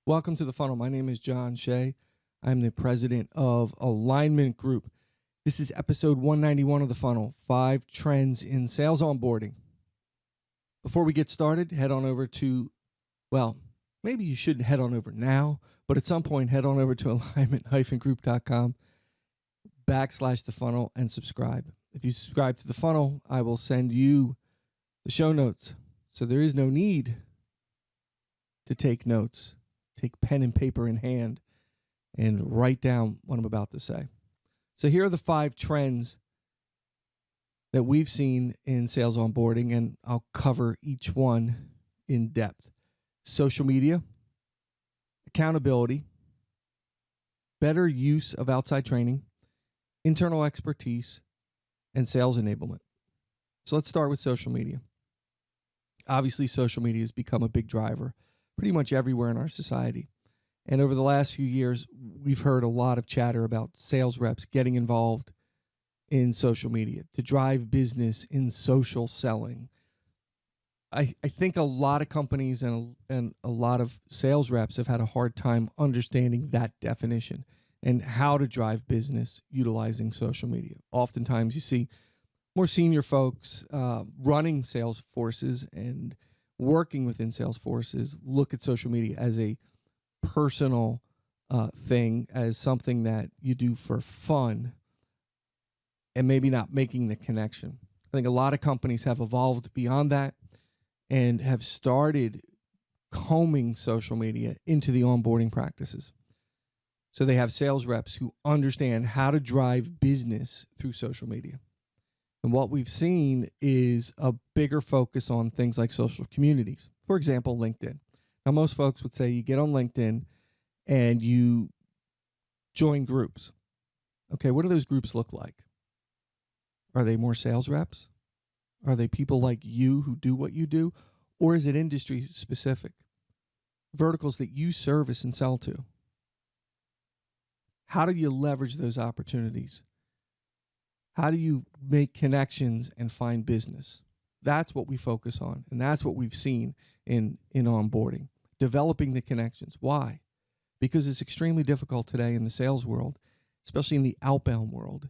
Welcome to the funnel. My name is John Shea. I'm the president of Alignment Group. This is episode 191 of the funnel, 5 trends in sales onboarding. Before we get started, head on over to, maybe you shouldn't head on over now, but at some point, head on over to alignment-group.com/the funnel and subscribe. If you subscribe to the funnel, I will send you the show notes. So there is no need to take notes. Take pen and paper in hand and write down what I'm about to say. So here are the 5 trends that we've seen in sales onboarding, and I'll cover each one in depth. Social media, accountability, better use of outside training, internal expertise, and sales enablement. So let's start with social media. Obviously, social media has become a big driver pretty much everywhere in our society. And over the last few years, we've heard a lot of chatter about sales reps getting involved in social media to drive business in social selling. I think a lot of companies and a lot of sales reps have had a hard time understanding that definition and how to drive business utilizing social media. Oftentimes you see more senior folks running sales forces and working within sales forces look at social media as a personal thing, as something that you do for fun, and maybe not making the connection. I think a lot of companies have evolved beyond that and have started combing social media into the onboarding practices. So they have sales reps who understand how to drive business through social media. And what we've seen is a bigger focus on things like social communities. For example, LinkedIn. Now, most folks would say you get on LinkedIn and you join groups. Okay, what do those groups look like? Are they more sales reps? Are they people like you who do what you do? Or is it industry specific? Verticals that you service and sell to? How do you leverage those opportunities? How do you make connections and find business? That's what we focus on, and that's what we've seen in onboarding, developing the connections. Why? Because it's extremely difficult today in the sales world, especially in the outbound world,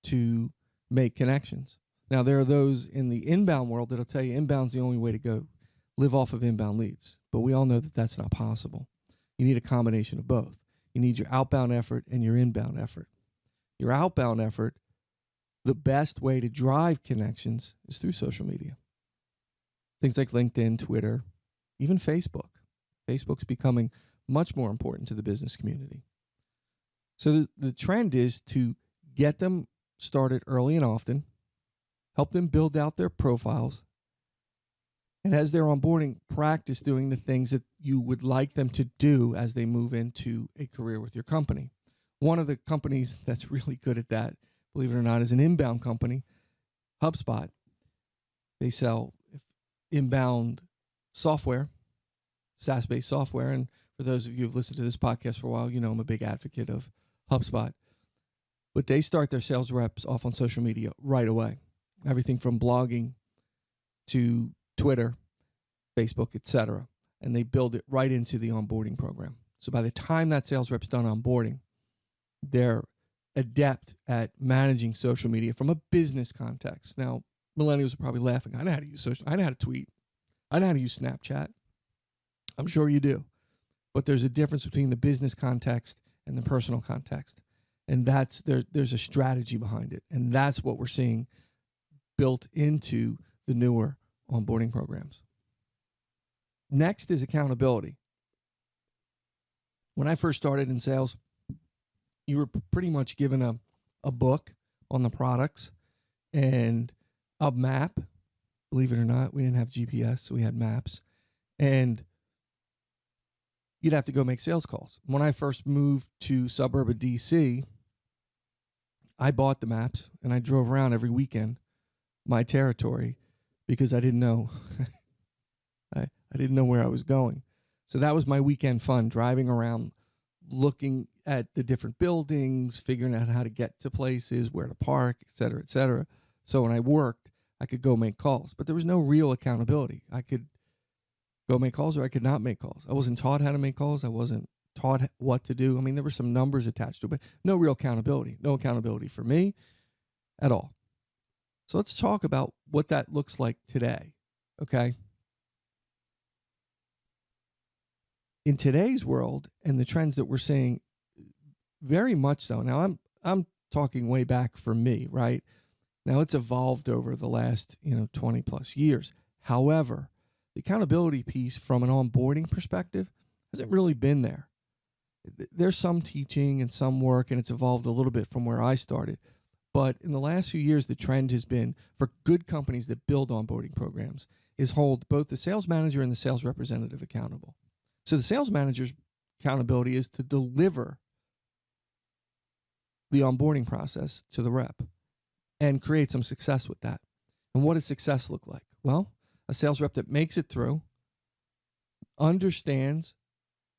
to make connections. Now, there are those in the inbound world that'll tell you inbound's the only way to go, live off of inbound leads. But we all know that that's not possible. You need a combination of both. You need your outbound effort and your inbound effort. Your outbound effort, the best way to drive connections is through social media. Things like LinkedIn, Twitter, even Facebook. Facebook's becoming much more important to the business community. So the trend is to get them started early and often, help them build out their profiles, and as they're onboarding, practice doing the things that you would like them to do as they move into a career with your company. One of the companies that's really good at that, believe it or not, is an inbound company, HubSpot. They sell inbound software, SaaS-based software. And for those of you who've listened to this podcast for a while, you know I'm a big advocate of HubSpot. But they start their sales reps off on social media right away. Everything from blogging to Twitter, Facebook, etc. And they build it right into the onboarding program. So by the time that sales rep's done onboarding, they're adept at managing social media from a business context. Now, millennials are probably laughing. I know how to use social. I know how to tweet. I know how to use Snapchat. I'm sure you do. But there's a difference between the business context and the personal context. And there's a strategy behind it. And that's what we're seeing built into the newer onboarding programs. Next is accountability. When I first started in sales, you were pretty much given a book on the products and a map. Believe it or not, we didn't have GPS, so we had maps. And you'd have to go make sales calls. When I first moved to suburban DC, I bought the maps and I drove around every weekend my territory because I didn't know I didn't know where I was going. So that was my weekend fun, driving around, looking at the different buildings, figuring out how to get to places, where to park, et cetera, et cetera. So when I worked, I could go make calls, but there was no real accountability. I could go make calls or I could not make calls. I wasn't taught how to make calls. I wasn't taught what to do. I mean, there were some numbers attached to it, but no real accountability. No accountability for me at all. So let's talk about what that looks like today, okay? In today's world and the trends that we're seeing, very much so. Now, I'm talking way back for me, right? Now, it's evolved over the last, 20 plus years. However, the accountability piece from an onboarding perspective hasn't really been there. There's some teaching and some work, and it's evolved a little bit from where I started. But in the last few years, the trend has been for good companies that build onboarding programs is hold both the sales manager and the sales representative accountable. So the sales manager's accountability is to deliver the onboarding process to the rep and create some success with that. And what does success look like? Well, a sales rep that makes it through, understands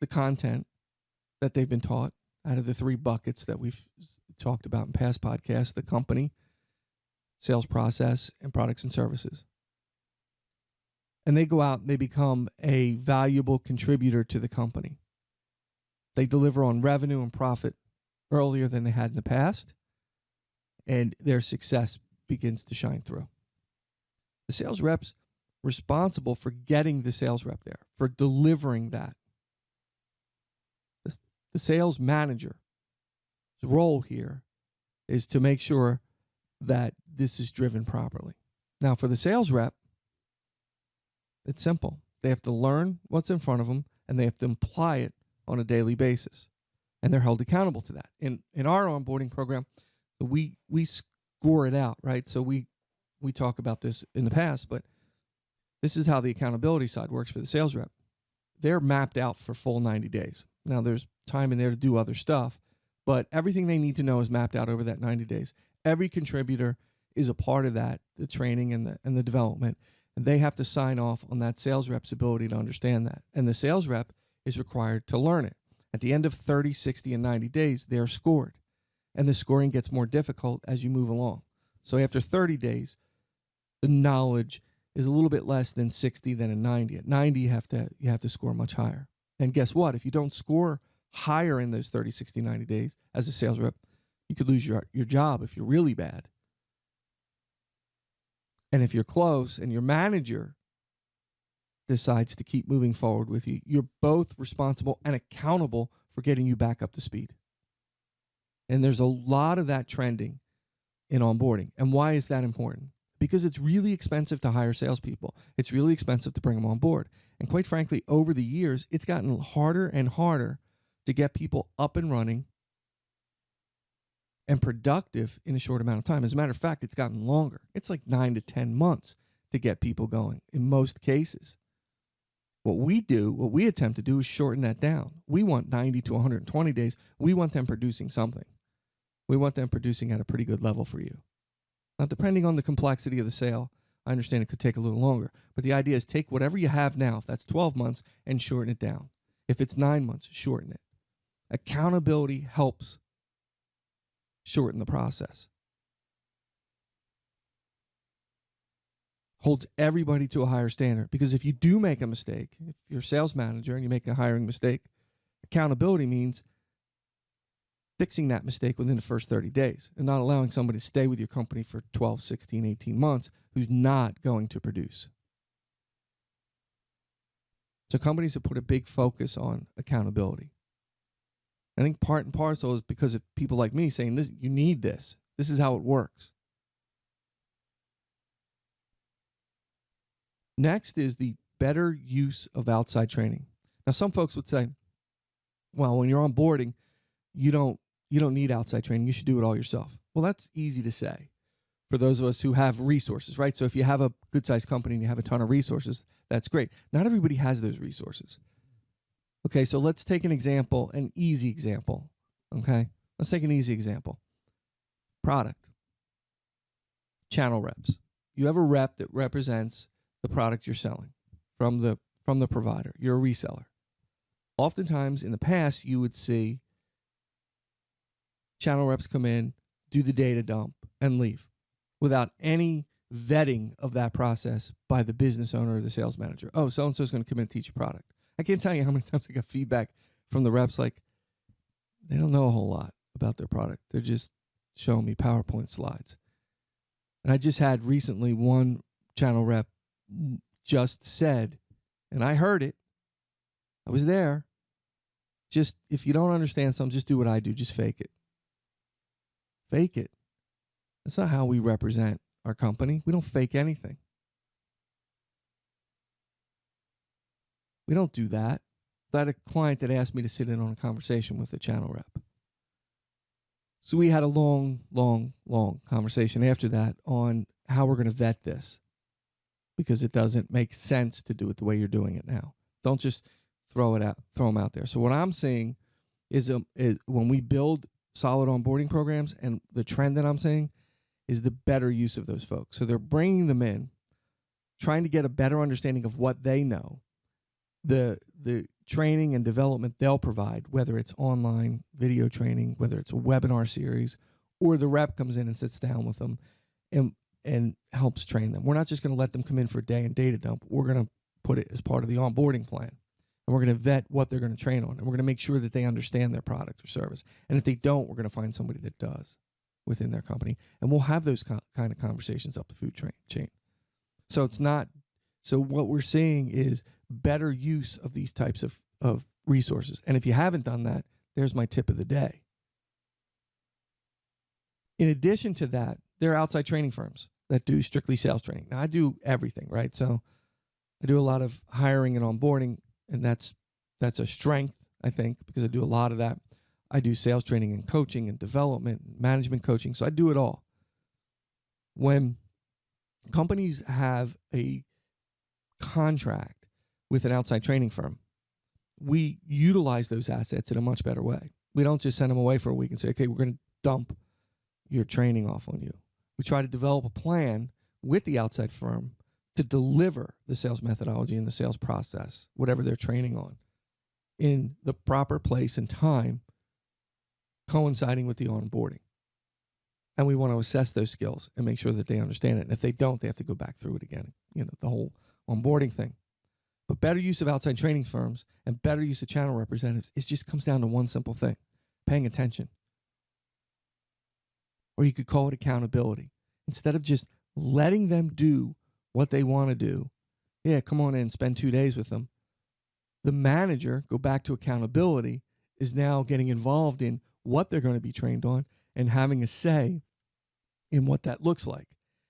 the content that they've been taught out of the 3 buckets that we've talked about in past podcasts: the company, sales process, and products and services. And they go out and they become a valuable contributor to the company. They deliver on revenue and profit earlier than they had in the past, and their success begins to shine through. The sales rep's responsible for getting the sales rep there, for delivering that. The sales manager's role here is to make sure that this is driven properly. Now, for the sales rep, it's simple. They have to learn what's in front of them, and they have to apply it on a daily basis. And they're held accountable to that. In our onboarding program, we score it out, right? So we talk about this in the past, but this is how the accountability side works for the sales rep. They're mapped out for full 90 days. Now, there's time in there to do other stuff, but everything they need to know is mapped out over that 90 days. Every contributor is a part of that, the training and the development, and they have to sign off on that sales rep's ability to understand that. And the sales rep is required to learn it. At the end of 30, 60, and 90 days, they're scored. And the scoring gets more difficult as you move along. So after 30 days, the knowledge is a little bit less than 60 than a 90. At 90, you have to score much higher. And guess what? If you don't score higher in those 30, 60, 90 days as a sales rep, you could lose your job if you're really bad. And if you're close and your manager decides to keep moving forward with you, you're both responsible and accountable for getting you back up to speed. And there's a lot of that trending in onboarding. And why is that important? Because it's really expensive to hire salespeople. It's really expensive to bring them on board. And quite frankly, over the years, it's gotten harder and harder to get people up and running and productive in a short amount of time. As a matter of fact, it's gotten longer. It's like 9 to 10 months to get people going in most cases. What we attempt to do is shorten that down. We want 90 to 120 days. We want them producing something. We want them producing at a pretty good level for you. Now, depending on the complexity of the sale, I understand it could take a little longer. But the idea is take whatever you have now, if that's 12 months, and shorten it down. If it's 9 months, shorten it. Accountability helps shorten the process. Holds everybody to a higher standard. Because if you do make a mistake, if you're a sales manager and you make a hiring mistake, accountability means fixing that mistake within the first 30 days and not allowing somebody to stay with your company for 12, 16, 18 months who's not going to produce. So companies have put a big focus on accountability. I think part and parcel is because of people like me saying, "This, you need this. This is how it works." Next is the better use of outside training. Now, some folks would say, well, when you're onboarding, you don't need outside training. You should do it all yourself. Well, that's easy to say for those of us who have resources, right? So if you have a good-sized company and you have a ton of resources, that's great. Not everybody has those resources. Okay, so let's take an example, an easy example, okay? Let's take an easy example. Product. Channel reps. You have a rep that represents the product you're selling from the provider. You're a reseller. Oftentimes in the past, you would see channel reps come in, do the data dump, and leave without any vetting of that process by the business owner or the sales manager. Oh, so-and-so is going to come in and teach a product. I can't tell you how many times I got feedback from the reps like they don't know a whole lot about their product. They're just showing me PowerPoint slides. And I just had recently one channel rep just said, and I heard it, I was there, just if you don't understand something, just do what I do, just fake it. Fake it. That's not how we represent our company. We don't fake anything. We don't do that. I had a client that asked me to sit in on a conversation with a channel rep. So we had a long conversation after that on how we're going to vet this, because it doesn't make sense to do it the way you're doing it now. Don't just throw them out there. So what I'm seeing is when we build solid onboarding programs, and the trend that I'm seeing is the better use of those folks. So they're bringing them in, trying to get a better understanding of what they know, the training and development they'll provide, whether it's online video training, whether it's a webinar series, or the rep comes in and sits down with them and helps train them. We're not just going to let them come in for a day and data dump. We're going to put it as part of the onboarding plan. And we're going to vet what they're going to train on. And we're going to make sure that they understand their product or service. And if they don't, we're going to find somebody that does within their company. And we'll have those kind of conversations up the food chain. So it's not, so what we're seeing is better use of these types of resources. And if you haven't done that, there's my tip of the day. In addition to that, there are outside training firms that do strictly sales training. Now, I do everything, right? So I do a lot of hiring and onboarding, and that's a strength, I think, because I do a lot of that. I do sales training and coaching and development, and management coaching. So I do it all. When companies have a contract with an outside training firm, we utilize those assets in a much better way. We don't just send them away for a week and say, okay, we're going to dump your training off on you. We try to develop a plan with the outside firm to deliver the sales methodology and the sales process, whatever they're training on, in the proper place and time, coinciding with the onboarding. And we want to assess those skills and make sure that they understand it. And if they don't, they have to go back through it again, the whole onboarding thing. But better use of outside training firms and better use of channel representatives, it just comes down to one simple thing: paying attention. Or you could call it accountability. Instead of just letting them do what they want to do, yeah, come on in, spend 2 days with them. The manager, go back to accountability, is now getting involved in what they're going to be trained on and having a say in what that looks like.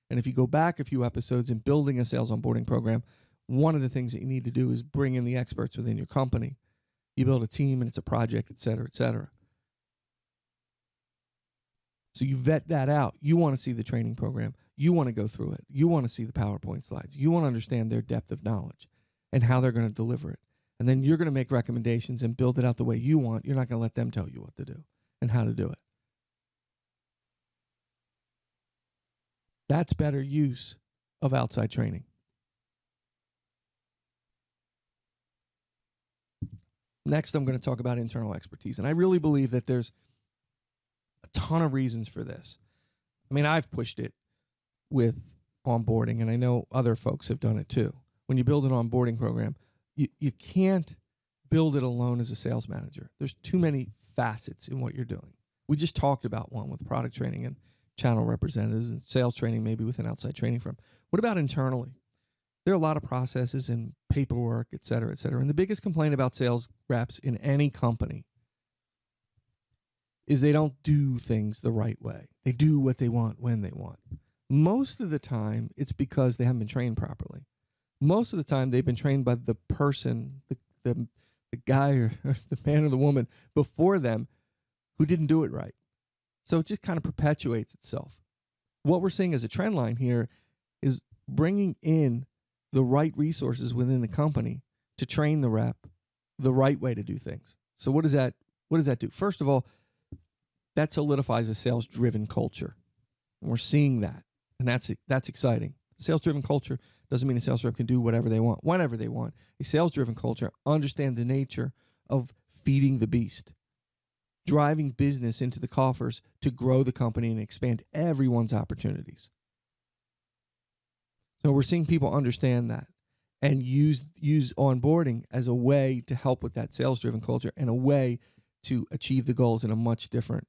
And if you go back a few episodes in building a sales onboarding program, one of the things that you need to do is bring in the experts within your company. You build a team and it's a project, et cetera, et cetera. So you vet that out. You want to see the training program. You want to go through it. You want to see the PowerPoint slides. You want to understand their depth of knowledge and how they're going to deliver it. And then you're going to make recommendations and build it out the way you want. You're not going to let them tell you what to do and how to do it. That's better use of outside training. Next, I'm going to talk about internal expertise. And I really believe that there's a ton of reasons for this. I mean, I've pushed it with onboarding, and I know other folks have done it too. When you build an onboarding program, you can't build it alone as a sales manager. There's too many facets in what you're doing. We just talked about one with product training and channel representatives and sales training, maybe with an outside training firm. What about internally? There are a lot of processes and paperwork, et cetera, et cetera. And the biggest complaint about sales reps in any company is they don't do things the right way. They do what they want when they want. Most of the time, it's because they haven't been trained properly. Most of the time, they've been trained by the person, the guy or the man or the woman before them who didn't do it right. So it just kind of perpetuates itself. What we're seeing as a trend line here is bringing in the right resources within the company to train the rep the right way to do things. So what does that do? First of all, that solidifies a sales-driven culture. And we're seeing that. And that's exciting. Sales-driven culture doesn't mean a sales rep can do whatever they want, whenever they want. A sales-driven culture understands the nature of feeding the beast, driving business into the coffers to grow the company and expand everyone's opportunities. So we're seeing people understand that and use onboarding as a way to help with that sales-driven culture and a way to achieve the goals in a much different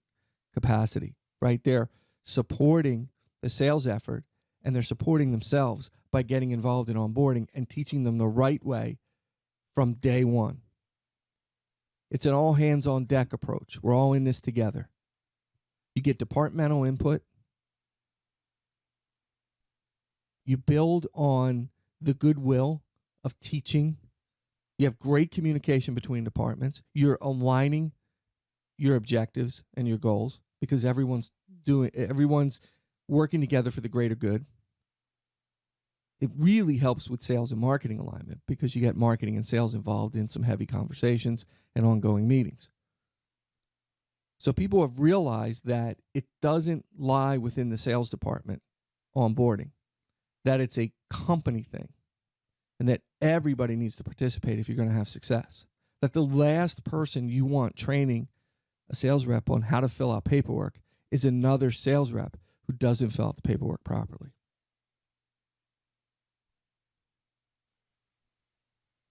capacity, right? They're supporting the sales effort and they're supporting themselves by getting involved in onboarding and teaching them the right way from day one. It's an all hands on deck approach. We're all in this together. You get departmental input. You build on the goodwill of teaching. You have great communication between departments. You're aligning your objectives and your goals because everyone's working together for the greater good. It really helps with sales and marketing alignment because you get marketing and sales involved in some heavy conversations and ongoing meetings. So people have realized that it doesn't lie within the sales department onboarding, that it's a company thing, and that everybody needs to participate if you're going to have success. That the last person you want training a sales rep on how to fill out paperwork is another sales rep who doesn't fill out the paperwork properly.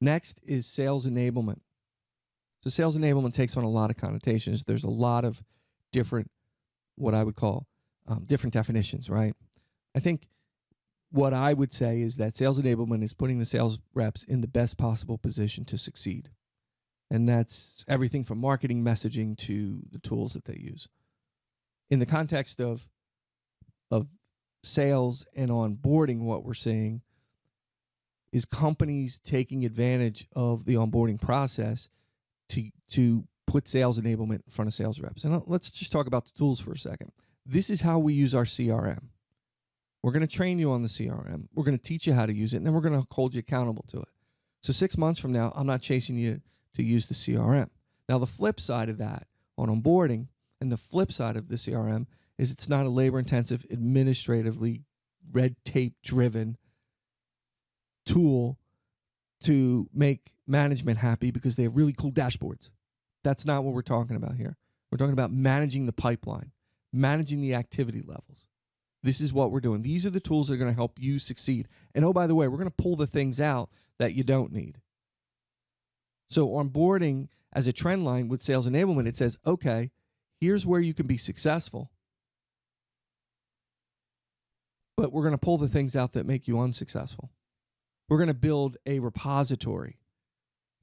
Next is sales enablement. So sales enablement takes on a lot of connotations. There's a lot of different, what I would call different definitions, right? I think what I would say is that sales enablement is putting the sales reps in the best possible position to succeed. And that's everything from marketing messaging to the tools that they use. In the context of sales and onboarding, what we're seeing is companies taking advantage of the onboarding process to put sales enablement in front of sales reps. And let's just talk about the tools for a second. This is how we use our CRM. We're going to train you on the CRM. We're going to teach you how to use it, and then we're going to hold you accountable to it. So 6 months from now, I'm not chasing you to use the CRM. Now, the flip side of that on onboarding and the flip side of the CRM is it's not a labor-intensive, administratively red tape-driven tool to make management happy because they have really cool dashboards. That's not what we're talking about here. We're talking about managing the pipeline, managing the activity levels. This is what we're doing. These are the tools that are going to help you succeed. And oh, by the way, we're going to pull the things out that you don't need. So onboarding as a trend line with sales enablement, it says, okay, here's where you can be successful. But we're going to pull the things out that make you unsuccessful. We're going to build a repository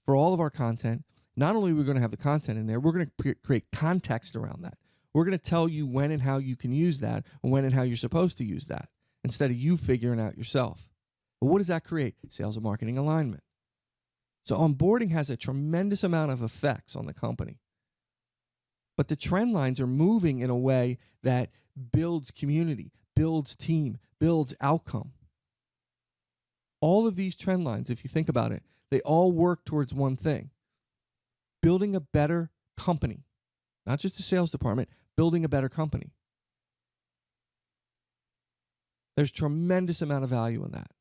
for all of our content. Not only are we going to have the content in there, we're going to create context around that. We're going to tell you when and how you can use that, and when and how you're supposed to use that, instead of you figuring out yourself. But what does that create? Sales and marketing alignment. So onboarding has a tremendous amount of effects on the company. But the trend lines are moving in a way that builds community, builds team, builds outcome. All of these trend lines, if you think about it, they all work towards one thing: building a better company. Not just a sales department, building a better company. There's tremendous amount of value in that.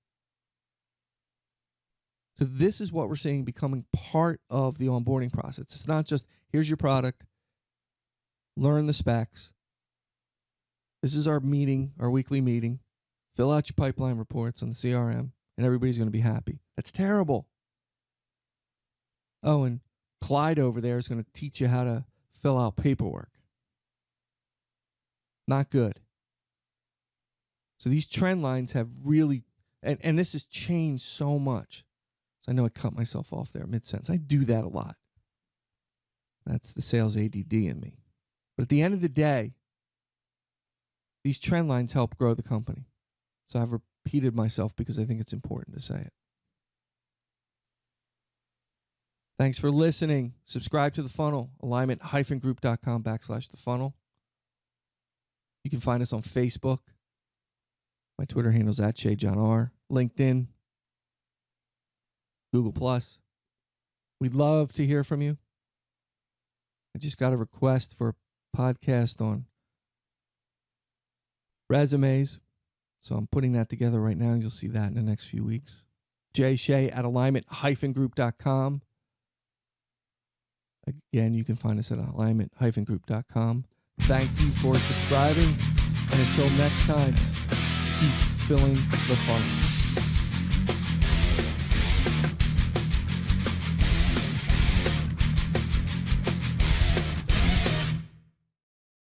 So this is what we're seeing becoming part of the onboarding process. It's not just, here's your product, learn the specs. This is our meeting, our weekly meeting. Fill out your pipeline reports on the CRM, and everybody's going to be happy. That's terrible. Oh, and Clyde over there is going to teach you how to fill out paperwork. Not good. So these trend lines have really, and this has changed so much. So I know I cut myself off there mid-sentence. I do that a lot. That's the sales ADD in me. But at the end of the day, these trend lines help grow the company. So I've repeated myself because I think it's important to say it. Thanks for listening. Subscribe to The Funnel, alignment-group.com/The Funnel. You can find us on Facebook. My Twitter handle is @ShayJohnR. LinkedIn, Google+. We'd love to hear from you. I just got a request for a podcast on resumes. So I'm putting that together right now. You'll see that in the next few weeks. jshay@alignment-group.com. Again, you can find us at alignment-group.com. Thank you for subscribing. And until next time, keep filling the funnel.